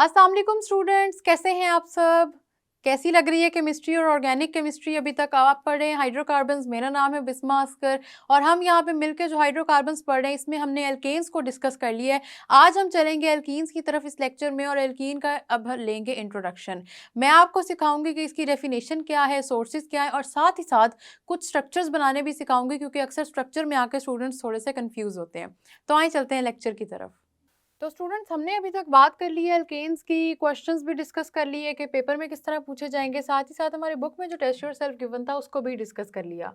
अस्सलाम वालेकुम स्टूडेंट्स, कैसे हैं आप सब? कैसी लग रही है केमिस्ट्री और ऑर्गेनिक केमिस्ट्री? अभी तक आप पढ़ रहे हैं हाइड्रोकार्बन्स। मेरा नाम है बिस्मा अस्कर और हम यहाँ पे मिलकर जो हाइड्रोकार्बन्स पढ़ रहे हैं इसमें हमने एल्केन्स को डिस्कस कर लिया है। आज हम चलेंगे एल्कीन्स की तरफ इस लेक्चर में और एल्कीन का अब लेंगे इंट्रोडक्शन। मैं आपको सिखाऊंगी कि इसकी डेफिनेशन क्या है, सोर्सेज क्या है और साथ ही साथ कुछ स्ट्रक्चर्स बनाने भी सिखाऊंगी, क्योंकि अक्सर स्ट्रक्चर में आकर स्टूडेंट्स थोड़े से कन्फ्यूज़ होते हैं। तो आइए चलते हैं लेक्चर की तरफ। तो स्टूडेंट्स, हमने अभी तक बात कर ली है एल्केन्स की, क्वेश्चंस भी डिस्कस कर लिए कि पेपर में किस तरह पूछे जाएंगे, साथ ही साथ हमारे बुक में जो टेस्ट योरसेल्फ गिवन था उसको भी डिस्कस कर लिया।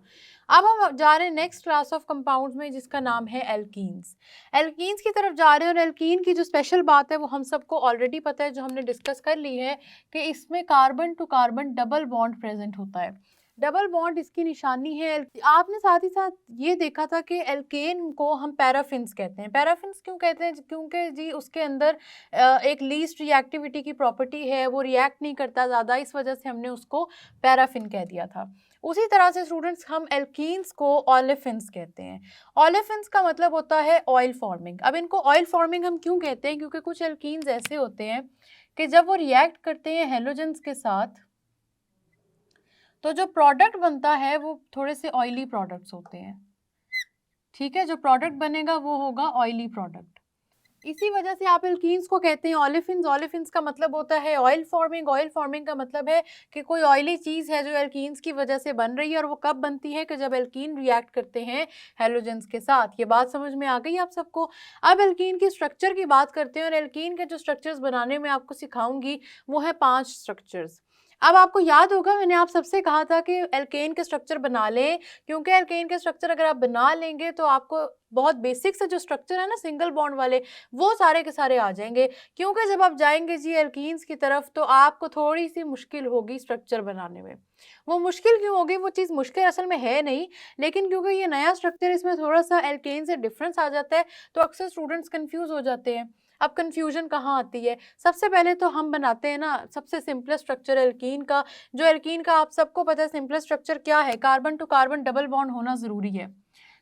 अब हम जा रहे हैं नेक्स्ट क्लास ऑफ कंपाउंड्स में जिसका नाम है एल्कीन्स। एल्कीन्स की तरफ जा रहे हैं और एल्कीन की जो स्पेशल बात है वो हम सबको ऑलरेडी पता है, जो हमने डिस्कस कर ली है कि इसमें carbon to carbon double bond present होता है। डबल बॉन्ड इसकी निशानी है। आपने साथ ही साथ ये देखा था कि एल्केन को हम पैराफिन्स कहते हैं। पैराफिन्स क्यों कहते हैं? क्योंकि जी उसके अंदर एक लीस्ट रिएक्टिविटी की प्रॉपर्टी है, वो रिएक्ट नहीं करता ज़्यादा, इस वजह से हमने उसको पैराफिन कह दिया था। उसी तरह से स्टूडेंट्स, हम एल्कीन्स को ऑलेफिन्स कहते हैं। ऑलेफिन्स का मतलब होता है ऑयल फॉर्मिंग। अब इनको ऑयल फॉर्मिंग हम क्यों कहते हैं? क्योंकि कुछ एल्कीन्स ऐसे होते हैं कि जब वो रिएक्ट करते हैं हेलोजेंस के साथ तो जो प्रोडक्ट बनता है वो थोड़े से ऑयली प्रोडक्ट्स होते हैं। ठीक है, जो प्रोडक्ट बनेगा वो होगा ऑयली प्रोडक्ट। इसी वजह से आप एल्कीन्स को कहते हैं ऑलेफिन्स। ऑलेफिन्स का मतलब होता है ऑयल फॉर्मिंग। ऑयल फॉर्मिंग का मतलब है कि कोई ऑयली चीज़ है जो एल्कीन्स की वजह से बन रही है, और वो कब बनती है कि जब एल्कीन रिएक्ट करते हैं हेलोजेंस के साथ। ये बात समझ में आ गई आप सबको? अब एल्कीन की स्ट्रक्चर की बात करते हैं और एल्कीन के जो स्ट्रक्चर्स बनाने में आपको सिखाऊंगी वो है 5 स्ट्रक्चर्स। अब आपको याद होगा मैंने आप सबसे कहा था कि एल्केन के स्ट्रक्चर बना लें, क्योंकि एल्केन के स्ट्रक्चर अगर आप बना लेंगे तो आपको बहुत बेसिक से जो स्ट्रक्चर है ना सिंगल बॉन्ड वाले, वो सारे के सारे आ जाएंगे। क्योंकि जब आप जाएंगे जी एल्कीन्स की तरफ तो आपको थोड़ी सी मुश्किल होगी स्ट्रक्चर बनाने में। वो मुश्किल क्यों होगी? वो चीज़ मुश्किल असल में है नहीं, लेकिन क्योंकि ये नया स्ट्रक्चर, इसमें थोड़ा सा एल्केन से डिफरेंस आ जाता है तो अक्सर स्टूडेंट्स कन्फ्यूज़ हो जाते हैं। अब कन्फ्यूजन कहाँ आती है? सबसे पहले तो हम बनाते हैं ना सबसे सिंपलेस्ट स्ट्रक्चर एल्कीन का। जो एल्कीन का आप सबको पता है सिंपलेस्ट स्ट्रक्चर क्या है? Carbon to carbon double bond होना ज़रूरी है।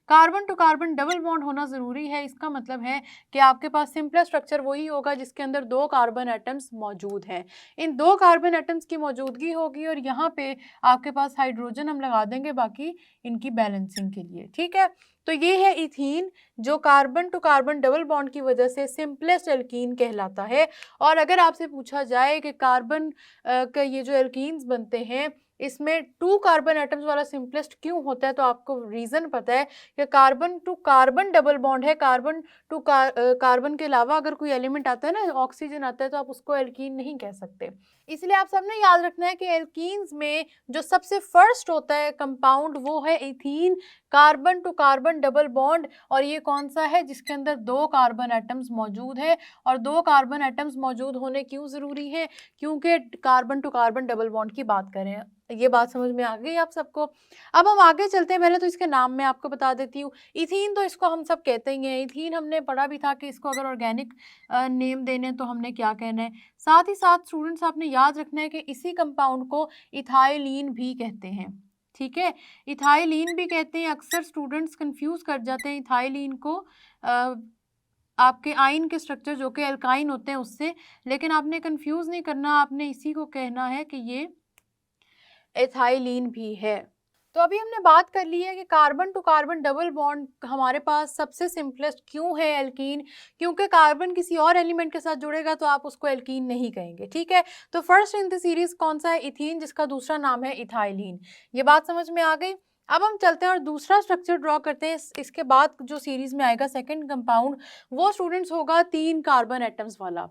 Carbon to carbon double bond होना ज़रूरी है। इसका मतलब है कि आपके पास सिंपलेस्ट स्ट्रक्चर वही होगा जिसके अंदर 2 कार्बन एटम्स मौजूद हैं। इन 2 कार्बन एटम्स की मौजूदगी होगी और यहाँ पे आपके पास हाइड्रोजन हम लगा देंगे बाकी इनकी बैलेंसिंग के लिए। ठीक है, तो ये है इथीन, जो carbon to carbon double bond की वजह से सिंपलेस्ट एल्कीन कहलाता है। और अगर आपसे पूछा जाए कि कार्बन का ये जो एल्कीन्स बनते हैं इसमें 2 कार्बन एटम्स वाला सिंपलेस्ट क्यों होता है, तो आपको रीज़न पता है कि carbon to carbon double bond है। कार्बन टू कार्बन के अलावा अगर कोई एलिमेंट आता है ना, ऑक्सीजन आता है, तो आप उसको एल्कीन नहीं कह सकते। इसलिए आप सबने याद रखना है कि एल्कीन्स में जो सबसे फर्स्ट होता है कंपाउंड वो है ethene, carbon to carbon double bond. और ये कौन सा है? जिसके अंदर 2 कार्बन एटम्स मौजूद है। और 2 कार्बन एटम्स मौजूद होने क्यों ज़रूरी है? क्योंकि carbon to carbon double bond की बात करें। ये बात समझ में आ गई आप सबको? अब हम आगे चलते हैं। पहले तो इसके नाम में आपको बता देती हूँ। इथीन तो इसको हम सब कहते ही हैं। इथीन हमने पढ़ा भी था कि इसको अगर ऑर्गेनिक नेम देने तो हमने क्या कहना है। साथ ही साथ स्टूडेंट्स आपने याद रखना है कि इसी कंपाउंड को इथाइलीन भी कहते हैं। ठीक है, इथाइलीन भी कहते हैं। अक्सर स्टूडेंट्स कंफ्यूज कर जाते हैं इथाइलीन को आपके आयन के स्ट्रक्चर जो कि एल्काइन होते हैं उससे, लेकिन आपने कंफ्यूज नहीं करना, आपने इसी को कहना है कि ये एथाइलीन भी है। तो अभी हमने बात कर ली है कि carbon to carbon double bond हमारे पास सबसे सिंपलेस्ट क्यों है एल्कीन। क्योंकि कार्बन किसी और एलिमेंट के साथ जुड़ेगा तो आप उसको एल्कीन नहीं कहेंगे। ठीक है, तो फर्स्ट इन द सीरीज कौन सा है? इथीन, जिसका दूसरा नाम है इथाइलीन। ये बात समझ में आ गई? अब हम चलते हैं और दूसरा स्ट्रक्चर ड्रॉ करते हैं। इसके बाद जो सीरीज में आएगा सेकंड कंपाउंड, वो स्टूडेंट्स होगा 3 कार्बन एटम्स वाला।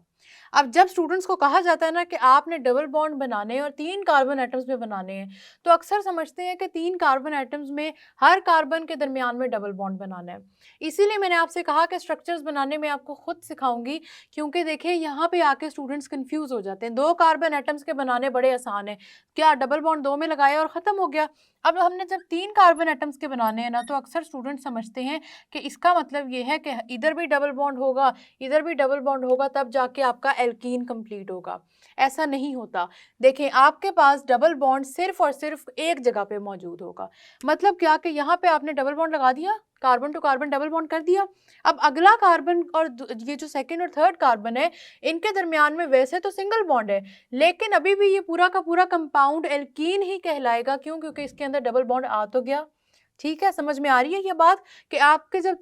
अब जब स्टूडेंट्स को कहा जाता है ना कि आपने डबल बॉन्ड बनाने हैं और 3 कार्बन एटम्स में बनाने हैं, तो अक्सर समझते हैं कि 3 कार्बन एटम्स में हर कार्बन के दरमियान में डबल बॉन्ड बनाना है। इसीलिए मैंने आपसे कहा कि स्ट्रक्चर्स बनाने में आपको खुद सिखाऊंगी, क्योंकि देखिए यहाँ पे आके स्टूडेंट्स कंफ्यूज हो जाते हैं। 2 कार्बन एटम्स के बनाने बड़े आसान है, क्या डबल बॉन्ड 2 में लगाया और ख़त्म हो गया। अब हमने जब 3 कार्बन एटम्स के बनाने हैं ना, तो अक्सर स्टूडेंट समझते हैं कि इसका मतलब ये है कि इधर भी डबल बॉन्ड होगा, इधर भी डबल बॉन्ड होगा, तब जाके आपका एल्कीन कंप्लीट होगा। ऐसा नहीं होता। देखें, आपके पास डबल बॉन्ड सिर्फ और सिर्फ एक जगह पे मौजूद होगा। मतलब क्या कि यहाँ पे आपने डबल बॉन्ड लगा दिया, carbon to carbon double bond कर दिया। अब अगला कार्बन और ये जो सेकंड और थर्ड कार्बन है, इनके दरमियान में वैसे तो सिंगल बॉन्ड है, लेकिन अभी भी ये पूरा का पूरा कंपाउंड एल्कीन ही कहलाएगा। क्यों? क्योंकि इसके अंदर डबल बॉन्ड आ तो गया। ठीक है, समझ में आ रही है ये बात कि आपके जब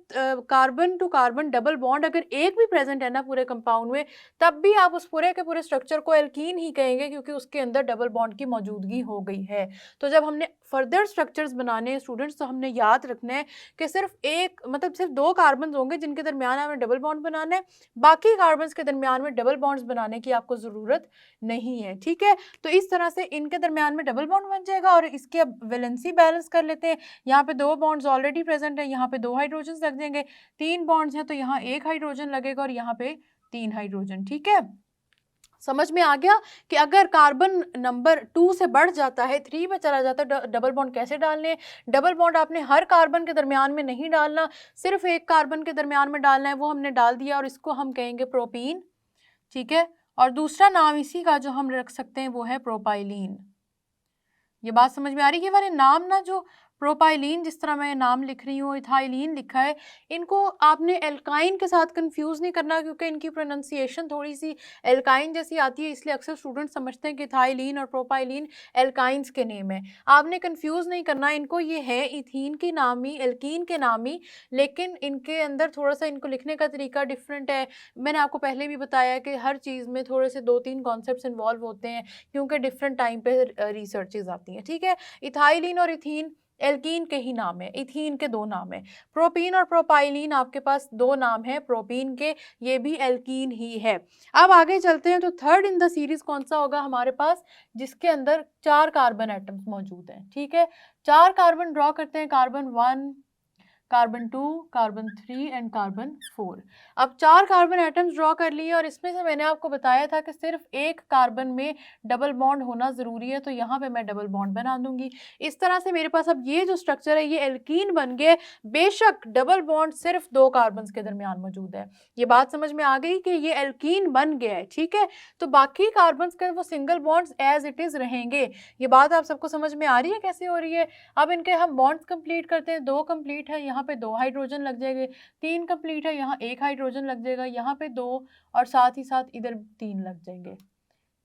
carbon to carbon double bond अगर एक भी प्रेजेंट है ना पूरे कंपाउंड में, तब भी आप उस पूरे के पूरे स्ट्रक्चर को एल्कीन ही कहेंगे, क्योंकि उसके अंदर डबल बॉन्ड की मौजूदगी हो गई है। तो जब हमने फर्दर स्ट्रक्चर्स बनाने हैं स्टूडेंट्स, तो हमने याद रखना है कि सिर्फ एक मतलब सिर्फ दो कार्बन होंगे जिनके दरमियान हमें डबल बॉन्ड बनाना है, बाकी कार्बन के दरमियान में डबल बॉन्ड्स बनाने की आपको ज़रूरत नहीं है। ठीक है, तो इस तरह से इनके दरमियान में डबल बॉन्ड बन जाएगा। और इसके अब वैलेंसी बैलेंस कर लेते हैं। यहाँ पे दो बॉन्ड्स ऑलरेडी प्रेजेंट है, यहाँ पे दो हाइड्रोजन लग जाएंगे। तीन बॉन्ड्स हैं तो यहाँ एक हाइड्रोजन लगेगा और यहाँ पे तीन हाइड्रोजन। ठीक है, समझ में आ गया कि अगर कार्बन नंबर 2 से बढ़ जाता है, 3 पे चला जाता है, डबल बॉन्ड कैसे डालने हैं। डबल बॉन्ड आपने हर कार्बन के दरमियान में नहीं डालना, सिर्फ एक कार्बन के दरमियान में डालना है। वो हमने डाल दिया और इसको हम कहेंगे प्रोपीन। ठीक है, और दूसरा नाम इसी का जो हम रख सकते हैं वो है प्रोपाइलीन। ये बात समझ में आ रही है? ये वाले नाम ना, जो प्रोपाइलीन जिस तरह मैं नाम लिख रही हूँ, इथाइलीन लिखा है, इनको आपने एल्काइन के साथ कंफ्यूज नहीं करना, क्योंकि इनकी प्रोनाउंसिएशन थोड़ी सी एल्काइन जैसी आती है, इसलिए अक्सर स्टूडेंट समझते हैं कि इथाइलीन और प्रोपाइलीन एल्काइंस के नेम है। आपने कंफ्यूज नहीं करना इनको, ये है इथीन की नामी, एल्कीन के नामी, लेकिन इनके अंदर थोड़ा सा इनको लिखने का तरीका डिफरेंट है। मैंने आपको पहले भी बताया कि हर चीज़ में थोड़े से 2-3 कॉन्सेप्ट्स इन्वॉल्व होते हैं, क्योंकि डिफरेंट टाइम पे रिसर्चेज आती हैं। ठीक है, इथाइलीन और इथीन एल्कीन के ही नाम है, इथीन के दो नाम है। प्रोपीन और प्रोपाइलीन आपके पास दो नाम है प्रोपीन के, ये भी एल्कीन ही है। अब आगे चलते हैं, तो थर्ड इन द सीरीज कौन सा होगा हमारे पास, जिसके अंदर 4 कार्बन एटम्स मौजूद हैं। ठीक है, 4 कार्बन ड्रॉ करते हैं, carbon 1, carbon 2, carbon 3 and carbon 4। अब 4 कार्बन एटम्स ड्रॉ कर लिए, और इसमें से मैंने आपको बताया था कि सिर्फ एक कार्बन में डबल बॉन्ड होना ज़रूरी है, तो यहाँ पे मैं डबल बॉन्ड बना दूंगी। इस तरह से मेरे पास अब ये जो स्ट्रक्चर है ये एल्कीन बन गया। बेशक डबल बॉन्ड सिर्फ 2 कार्बन के दरमियान मौजूद है। ये बात समझ में आ गई कि ये एल्कीन बन गया है। ठीक है, तो बाकी कार्बन के वो single bonds as it is रहेंगे। ये बात आप सबको समझ में आ रही है कैसे हो रही है? अब इनके हम बॉन्ड्स कंप्लीट करते हैं। 2 कंप्लीट है, यहाँ पे 2 हाइड्रोजन लग जाएंगे। 3 कंप्लीट है, यहाँ 1 हाइड्रोजन लग जाएगा, यहाँ पे 2, और साथ ही साथ इधर 3 लग जाएंगे।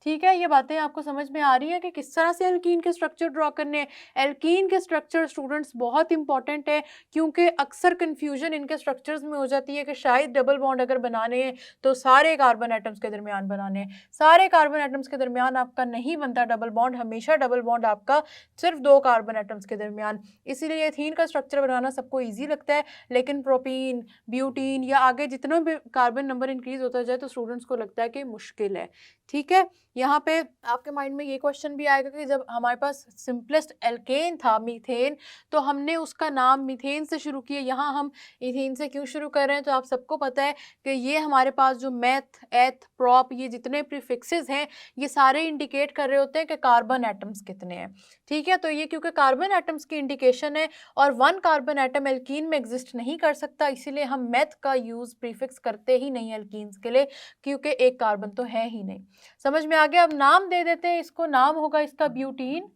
ठीक है, ये बातें आपको समझ में आ रही है कि किस तरह से एल्कीन के स्ट्रक्चर ड्रॉ करने हैं। एल्कीन के स्ट्रक्चर स्टूडेंट्स बहुत इंपॉर्टेंट है, क्योंकि अक्सर कंफ्यूजन इनके स्ट्रक्चर्स में हो जाती है कि शायद डबल बॉन्ड अगर बनाने हैं तो सारे कार्बन एटम्स के दरमियान बनाने हैं। सारे कार्बन एटम्स के दरमियान आपका नहीं बनता डबल बॉन्ड, हमेशा डबल बॉन्ड आपका सिर्फ 2 कार्बन एटम्स के दरमियान। इसीलिए एथीन का स्ट्रक्चर बनाना सबको ईजी लगता है, लेकिन प्रोपीन, ब्यूटीन या आगे जितना भी कार्बन नंबर इंक्रीज होता जाए तो स्टूडेंट्स को लगता है कि मुश्किल है। ठीक है, यहाँ पे आपके माइंड में ये क्वेश्चन भी आएगा कि जब हमारे पास सिंपलेस्ट एल्केन था मीथेन, तो हमने उसका नाम मीथेन से शुरू किया, यहाँ हम इथीन से क्यों शुरू कर रहे हैं? तो आप सबको पता है कि ये हमारे पास जो मेथ, एथ, प्रॉप, ये जितने प्रीफिक्सेस हैं ये सारे इंडिकेट कर रहे होते हैं कि कार्बन एटम्स कितने हैं। ठीक है, तो ये क्योंकि कार्बन एटम्स की इंडिकेशन है और 1 कार्बन एटम एल्कीन में एग्जिस्ट नहीं कर सकता, इसीलिए हम मेथ का यूज़ प्रीफिक्स करते ही नहीं एल्कीन्स के लिए, क्योंकि एक कार्बन तो है ही नहीं। समझ में आ गया? अब नाम दे देते हैं इसको, नाम होगा इसका ब्यूटीन।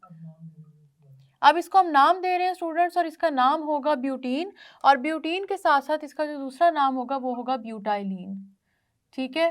अब इसको हम नाम दे रहे हैं स्टूडेंट्स और इसका नाम होगा ब्यूटीन, और ब्यूटीन के साथ साथ इसका जो दूसरा नाम होगा वो होगा ब्यूटाइलीन। ठीक है,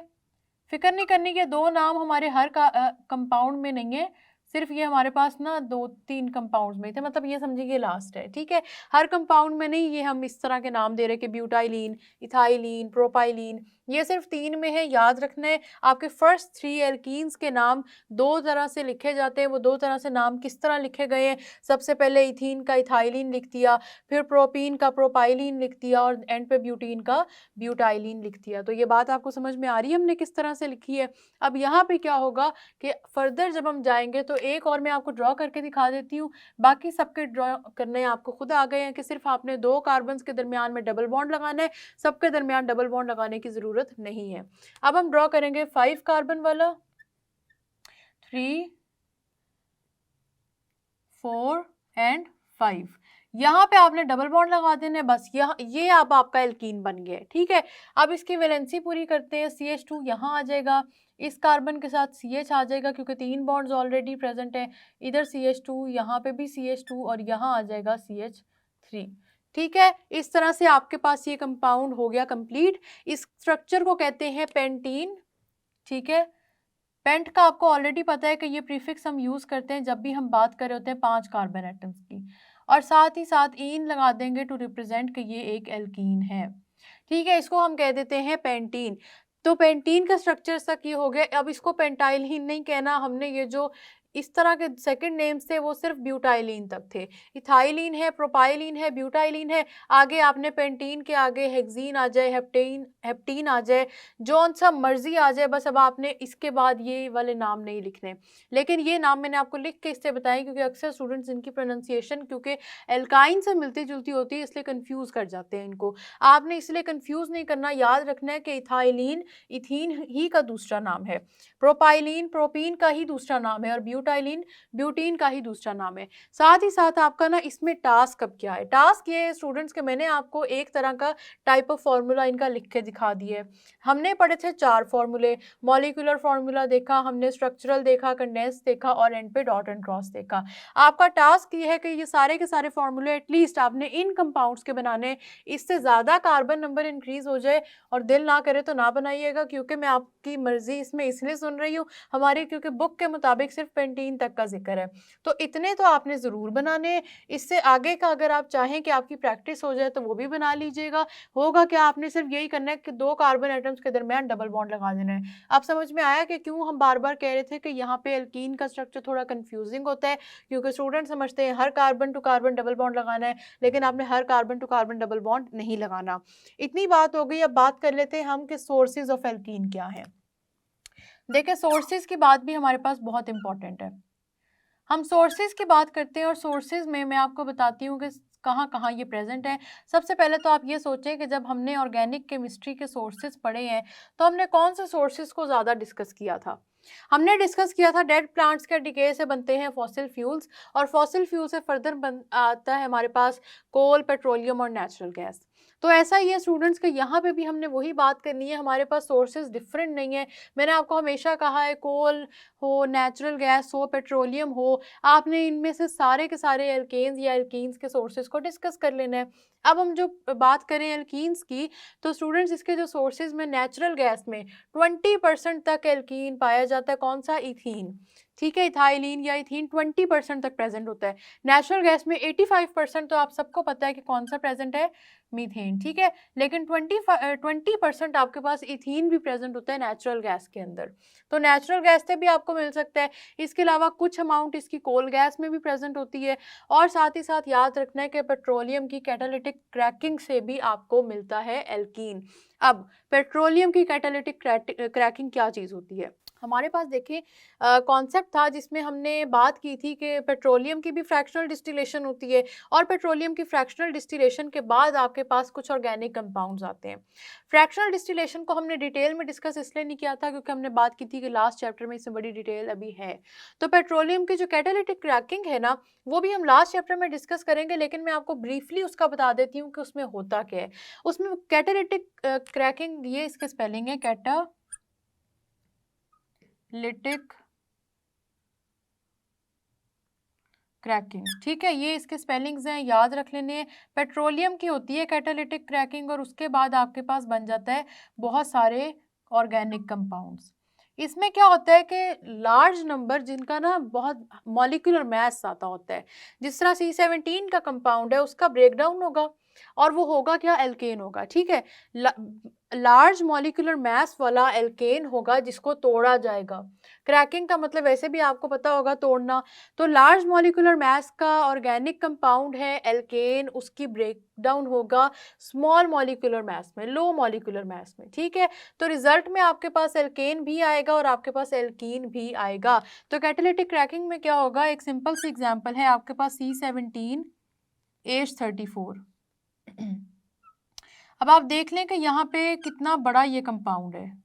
फिक्र नहीं करनी कि 2 नाम हमारे हर कंपाउंड में नहीं है, सिर्फ ये हमारे पास ना 2-3 कंपाउंड्स में थे, मतलब ये समझिए ये लास्ट है। ठीक है, हर कंपाउंड में नहीं, ये हम इस तरह के नाम दे रहे कि ब्यूटाइलीन, इथाइलीन, प्रोपाइलीन, ये सिर्फ 3 में है। याद रखना है आपके फर्स्ट 3 एल्कीन्स के नाम 2 तरह से लिखे जाते हैं। वो 2 तरह से नाम किस तरह लिखे गए हैं? सबसे पहले इथीन का इथाइलीन लिख दिया, फिर प्रोपीन का प्रोपाइलीन लिख दिया, और एंड पे ब्यूटीन का ब्यूटाइलीन लिख दिया। तो ये बात आपको समझ में आ रही है हमने किस तरह से लिखी है? अब यहाँ पे क्या होगा कि फर्दर जब हम जाएंगे तो एक और मैं आपको ड्रॉ करके दिखा देती हूँ, बाकी सबके ड्रॉ करने आपको खुद आ गए हैं कि सिर्फ आपने 2 कार्बन के दरमियान में डबल बॉन्ड लगाना है, सबके दरमियान डबल बॉन्ड लगाने की जरूरत नहीं है। अब हम ड्रॉ करेंगे 5 कार्बन वाला, 3, 4 एंड 5। यहाँ पे आपने डबल बॉन्ड लगा देना है, बस ये अब आपका एल्कीन बन गया है। ठीक है, अब इसकी वैलेंसी पूरी करते हैं। CH2 यहाँ आ जाएगा, इस कार्बन के साथ CH आ जाएगा क्योंकि 3 बॉन्ड्स ऑलरेडी प्रेजेंट है। इधर CH2, यहाँ पे भी CH2 और यहाँ आ जाएगा CH3। ठीक है, इस तरह से आपके पास ये कंपाउंड हो गया कंप्लीट। इस स्ट्रक्चर को कहते हैं पेंटीन। ठीक है, पेंट का आपको ऑलरेडी पता है कि ये प्रीफिक्स हम यूज करते हैं जब भी हम बात कर रहे होते हैं 5 कार्बन एटम्स की, और साथ ही साथ ईन लगा देंगे टू रिप्रेजेंट कि ये एक एल्कीन है। ठीक है, इसको हम कह देते हैं पेंटीन। तो पेंटीन का स्ट्रक्चर तक ये हो गया। अब इसको पेंटाइलिन नहीं कहना हमने, ये जो इस तरह के सेकंड नेम्स थे वो सिर्फ ब्यूटाइलिन तक थे। इथाइलिन है, प्रोपाइलिन है, ब्यूटाइलिन है, आगे आपने पेंटीन के आगे हेक्सीन आ जाए, हेप्टीन आ जाए, जौन सा मर्जी आ जाए, बस अब आपने इसके बाद ये वाले नाम नहीं लिखने। लेकिन ये नाम मैंने आपको लिख के इससे बताया क्योंकि अक्सर स्टूडेंट्स इनकी प्रोनाउंसिएशन क्योंकि एल्काइन से मिलती जुलती होती है इसलिए कंफ्यूज कर जाते हैं इनको। आपने इसलिए कंफ्यूज नहीं करना, याद रखना है कि इथाइलिन इथीन ही का दूसरा नाम है, प्रोपाइलिन प्रोपीन का ही दूसरा नाम है, और ब्यूटाइलिन ब्यूटीन का ही दूसरा नाम है। साथ ही साथ आपका ना इसमें टास्क अब क्या है, टास्क ये स्टूडेंट्स के मैंने आपको एक तरह का टाइप ऑफ फार्मूला इनका लिख के दिखा दिए। हमने पढ़े थे 4 फार्मूले, मॉलिक्यूलर फार्मूला देखा हमने, स्ट्रक्चरल देखा, कंडेंस देखा और एंड पे डॉट एंड क्रॉस देखा। आपका टास्क ये है कि ये सारे के सारे फार्मूले एटलीस्ट आपने इन कंपाउंड्स के बनाने। इससे ज़्यादा कार्बन नंबर इंक्रीज हो जाए और दिल ना करे तो ना बनाइएगा, क्योंकि मैं आपकी मर्जी इसमें इसलिए सुन रही हूँ हमारी, क्योंकि बुक के मुताबिक सिर्फ पेंटीन तक का जिक्र है। तो इतने तो आपने ज़रूर बनाने। इससे आगे का अगर आप चाहें कि आपकी प्रैक्टिस हो जाए तो वो भी बना लीजिएगा। होगा क्या, आपने सिर्फ यही करना है कि 2 कार्बन एटम्स के दरमियान डबल बॉन्ड लगा देना है। अब समझ में आया कि क्यों हम बार बार कह रहे थे कि यहाँ पे एल्कीन का स्ट्रक्चर थोड़ा कंफ्यूजिंग होता है, क्योंकि स्टूडेंट समझते हैं हर carbon to carbon double bond लगाना है, लेकिन आपने हर carbon to carbon double bond नहीं लगाना। इतनी बात हो गई, अब बात कर लेते हैं हम कि सोर्सेज ऑफ एल्कीन क्या है। देखिए, सोर्सेज की बात भी हमारे पास बहुत इंपॉर्टेंट है। हम सोर्सेज की बात करते हैं और सोर्सेज में मैं आपको बताती हूँ कि कहाँ कहाँ ये प्रेजेंट है। सबसे पहले तो आप ये सोचें कि जब हमने ऑर्गेनिक केमिस्ट्री के सोर्सेज पढ़े हैं तो हमने कौन से सोर्सेज को ज़्यादा डिस्कस किया था। हमने डिस्कस किया था डेड प्लांट्स के डिके से बनते हैं फॉसिल फ्यूल्स, और फॉसिल फ्यूल से फर्दर आता है हमारे पास कोल, पेट्रोलियम और नेचुरल गैस। तो ऐसा ही है स्टूडेंट्स के यहाँ पे भी हमने वही बात करनी है, हमारे पास सोर्सेज डिफरेंट नहीं है। मैंने आपको हमेशा कहा है कोल हो, नेचुरल गैस हो, पेट्रोलियम हो, आपने इनमें से सारे के सारे एल्केन्स या एल्कीन्स के सोर्सेज को डिस्कस कर लेना है। अब हम जो बात करें एल्कीन्स की, तो स्टूडेंट्स इसके जो सोर्सेज में नेचुरल गैस में 20% तक एल्कीन पाया जाता है। कौन सा? इथीन। ठीक है, इथाइलिन या इथीन 20% तक प्रेजेंट होता है। नेचुरल गैस में 85% तो आप सबको पता है कि कौन सा प्रेजेंट है, मीथेन। ठीक है, लेकिन 20% आपके पास इथीन भी प्रेजेंट होता है नेचुरल गैस के अंदर। तो नेचुरल गैस से भी आपको मिल सकता है। इसके अलावा कुछ अमाउंट इसकी कोल गैस में भी प्रेजेंट होती है, और साथ ही साथ याद रखना है कि पेट्रोलियम की कैटालिटिक क्रैकिंग से भी आपको मिलता है एल्कीन। अब पेट्रोलियम की कैटालिटिक क्रैकिंग क्या चीज़ होती है? हमारे पास देखिए कॉन्सेप्ट था जिसमें हमने बात की थी कि पेट्रोलियम की भी फ्रैक्शनल डिस्टिलेशन होती है, और पेट्रोलियम की फ्रैक्शनल डिस्टिलेशन के बाद आपके पास कुछ ऑर्गेनिक कंपाउंड्स आते हैं। फ्रैक्शनल डिस्टिलेशन को हमने डिटेल में डिस्कस इसलिए नहीं किया था क्योंकि हमने बात की थी कि लास्ट चैप्टर में इससे बड़ी डिटेल अभी है। तो पेट्रोलियम की जो कैटालिटिक क्रैकिंग है ना, वो भी हम लास्ट चैप्टर में डिस्कस करेंगे, लेकिन मैं आपको ब्रीफली उसका बता देती हूँ कि उसमें होता क्या है। उसमें कैटालिटिक क्रैकिंग, ये इसके स्पेलिंग है कैटालिटिक क्रैकिंग। ठीक है, ये इसके स्पेलिंग्स हैं, याद रख लेने हैं। पेट्रोलियम की होती है कैटालिटिक क्रैकिंग, और उसके बाद आपके पास बन जाता है बहुत सारे ऑर्गेनिक कंपाउंड्स। इसमें क्या होता है कि लार्ज नंबर जिनका ना बहुत मॉलिक्यूलर मास आता होता है, जिस तरह C17 का कंपाउंड है उसका ब्रेकडाउन होगा और वो होगा क्या? एल्केन होगा। ठीक है, लार्ज मॉलिक्यूलर मास वाला एल्केन होगा जिसको तोड़ा जाएगा। क्रैकिंग का मतलब वैसे भी आपको पता होगा, तोड़ना। तो लार्ज मॉलिक्यूलर मास का ऑर्गेनिक कंपाउंड है एल्केन, उसकी ब्रेकडाउन होगा स्मॉल मॉलिक्यूलर मास में, लो मॉलिक्यूलर मास में। ठीक है, तो रिजल्ट में आपके पास एल्केन भी आएगा और आपके पास एल्कीन भी आएगा। तो कैटालिटिक क्रैकिंग में क्या होगा, एक सिंपल सी एग्जांपल है, आपके पास C17H34। अब आप देख लें कि यहाँ पे कितना बड़ा ये कंपाउंड है।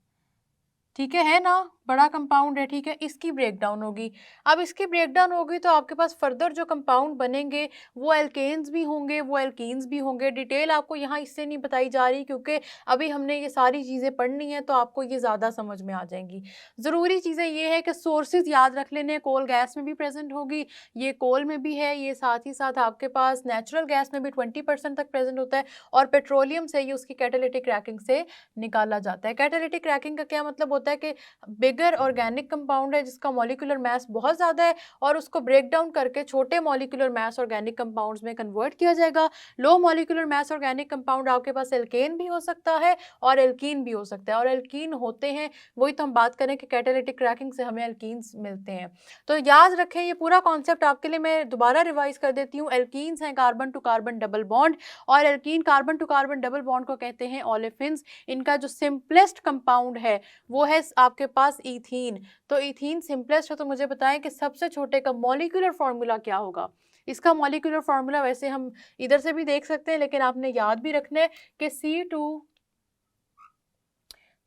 ठीक है ना, बड़ा कंपाउंड है, ठीक है, इसकी ब्रेकडाउन होगी। अब इसकी ब्रेकडाउन होगी तो आपके पास फर्दर जो कंपाउंड बनेंगे वो एल्केन्स भी होंगे, वो एल्कीन्स भी होंगे। डिटेल आपको यहाँ इससे नहीं बताई जा रही क्योंकि अभी हमने ये सारी चीज़ें पढ़नी है तो आपको ये ज़्यादा समझ में आ जाएंगी। ज़रूरी चीज़ें ये है कि सोर्सेज याद रख लेने, कोल गैस में भी प्रेजेंट होगी, ये कोल में भी है, ये साथ ही साथ आपके पास नेचुरल गैस में भी 20% तक प्रेजेंट होता है, और पेट्रोलियम से ये उसकी कैटालिटिक क्रैकिंग से निकाला जाता है। कैटालिटिक क्रैकिंग का क्या मतलब होता है कि बिगर ऑर्गेनिक कंपाउंड है जिसका मॉलिक्यूलर मास बहुत ज़्यादा है और उसको ब्रेक डाउन करके छोटे मॉलिक्यूलर मास ऑर्गेनिक कंपाउंड्स में कन्वर्ट किया जाएगा। Low molecular mass organic compound आपके पास एल्केन भी हो सकता है और एल्कीन भी हो सकता है, और एल्कीन होते हैं वही तो हम बात करें कि कैटालिटिक क्रैकिंग से हमें एल्कीन्स मिलते हैं। तो याद रखें ये पूरा कॉन्सेप्ट आपके लिए मैं दोबारा रिवाइज कर देती हूँ। एल्कीन्स हैं carbon to carbon double bond, और alkene carbon to carbon double bond को कहते हैं ओलेफिन्स। इनका जो सिंपलेस्ट कंपाउंड है वो है आपके पास ईथीन। तो ईथीन सिंपलेस्ट है, तो मुझे बताएं कि सबसे छोटे का मॉलिक्यूलर फॉर्मूला क्या होगा। इसका मॉलिक्यूलर फॉर्मूला वैसे हम इधर से भी देख सकते हैं लेकिन आपने याद भी रखना है कि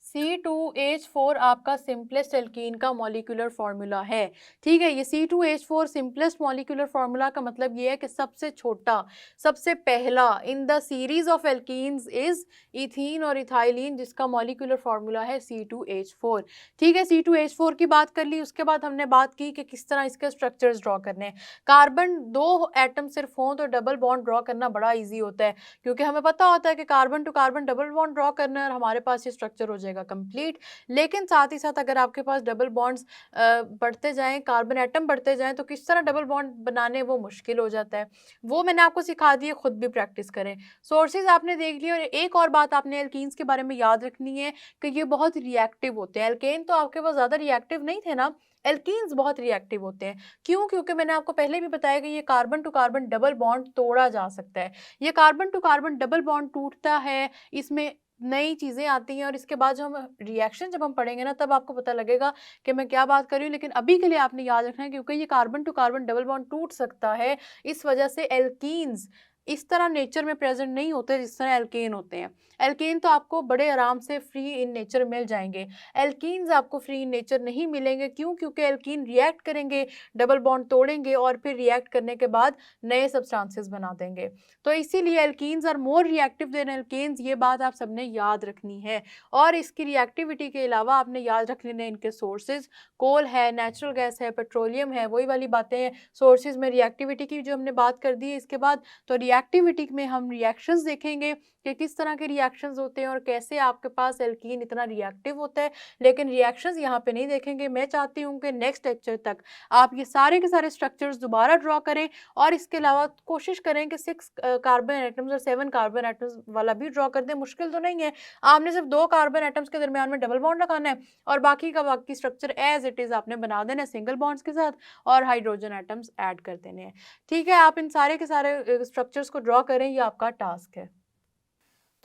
C2H4 आपका सिंपलेस्ट एल्कीन का मॉलिक्यूलर फार्मूला है, ठीक है। ये C2H4 सिंपलेस्ट मॉलिक्यूलर फार्मूला का मतलब ये है कि सबसे छोटा, सबसे पहला in the series of alkenes is ethene और इथाइलिन, जिसका मॉलिक्यूलर फार्मूला है C2H4, ठीक है। C2H4 की बात कर ली, उसके बाद हमने बात की कि किस तरह इसके स्ट्रक्चर्स ड्रॉ करने हैं। कार्बन 2 एटम सिर्फ हों तो डबल बॉन्ड ड्रॉ करना बड़ा ईजी होता है क्योंकि हमें पता होता है कि carbon to carbon double bond draw करना है और हमारे पास ये स्ट्रक्चर हो जाएगा कंप्लीट। लेकिन साथ ही साथ अगर आपके पास डबल बॉन्ड्स बढ़ते जाएं, कार्बन एटम बढ़ते जाएं, तो किस तरह डबल बॉन्ड बनाने वो मुश्किल हो जाता है। वो मैंने आपको सिखा दिया, खुद भी प्रैक्टिस करें। सोर्सेज आपने देख लिया, और एक और बात आपने एल्कीन्स के बारे में याद रखनी है कि ये बहुत रिएक्टिव होते हैं। एल्केन तो आपके पास ज़्यादा रिएक्टिव नहीं थे ना, एल्कीन्स बहुत रिएक्टिव होते हैं। क्यों? क्योंकि मैंने आपको पहले भी बताया कि ये carbon to carbon double bond तोड़ा जा सकता है। ये carbon to carbon double bond टूटता है, इसमें नई चीज़ें आती हैं, और इसके बाद जो हम रिएक्शन जब हम पढ़ेंगे ना तब आपको पता लगेगा कि मैं क्या बात कर रही हूँ। लेकिन अभी के लिए आपने याद रखना है क्योंकि ये carbon to carbon double bond टूट सकता है, इस वजह से एल्कीन्स इस तरह नेचर में प्रेजेंट नहीं होते जिस तरह एल्केन होते हैं। एल्केन तो आपको बड़े आराम से फ्री इन नेचर मिल जाएंगे, एल्कीन्स आपको फ्री इन नेचर नहीं मिलेंगे। क्यों? क्योंकि एल्कीन रिएक्ट करेंगे, डबल बॉन्ड तोड़ेंगे और फिर रिएक्ट करने के बाद नए सब्सटेंसेस बना देंगे। तो इसीलिए alkenes are more reactive than alkanes, ये बात आप सबने याद रखनी है। और इसकी रिएक्टिविटी के अलावा आपने याद रख लेने इनके सोर्सेज, कोल है, नेचुरल गैस है, पेट्रोलियम है, वही वाली बातें हैं। सोर्सेज में रिएक्टिविटी की जो हमने बात कर दी है, इसके बाद तो रिएक्टिविटी में हम रिएक्शंस देखेंगे कि किस तरह के रिएक्शंस होते हैं और कैसे आपके पास एल्कीन इतना रिएक्टिव होता है। लेकिन रिएक्शंस यहाँ पे नहीं देखेंगे। मैं चाहती हूँ कि नेक्स्ट लेक्चर तक आप ये सारे के सारे स्ट्रक्चर्स दोबारा ड्रॉ करें, और इसके अलावा कोशिश करें कि 6 कार्बन एटम्स और 7 कार्बन एटम्स वाला भी ड्रॉ कर दें। मुश्किल तो नहीं है, आपने सिर्फ 2 कार्बन एटम्स के दरमियान में डबल बॉन्ड लगाना है और बाकी का बाकी स्ट्रक्चर एज इट इज़ आपने बना देना है सिंगल बॉन्ड्स के साथ, और हाइड्रोजन एटम्स ऐड कर देने हैं, ठीक है। आप इन सारे के सारे स्ट्रक्चर्स को ड्रॉ करें, ये आपका टास्क है।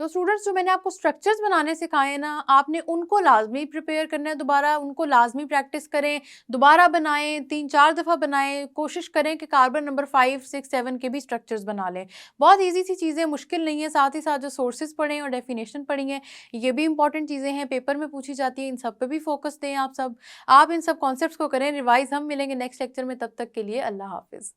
तो स्टूडेंट्स, जो मैंने आपको स्ट्रक्चर्स बनाने सिखाए ना, आपने उनको लाजमी प्रिपेयर करना है, दोबारा उनको लाजमी प्रैक्टिस करें, दोबारा बनाएं, 3-4 दफ़ा बनाएं, कोशिश करें कि कार्बन नंबर 5, 6, 7 के भी स्ट्रक्चर्स बना लें। बहुत ईजी सी चीज़ें, मुश्किल नहीं है। साथ ही साथ जो सोर्सेज पढ़ें और डेफिनेशन पढ़ी हैं, ये भी इंपॉर्टेंट चीज़ें हैं, पेपर में पूछी जाती हैं, इन सब पर भी फोकस दें आप सब। आप इन सब कॉन्सेप्ट्स को करें रिवाइज। हम मिलेंगे नेक्स्ट लेक्चर में, तब तक के लिए अल्लाह हाफिज़।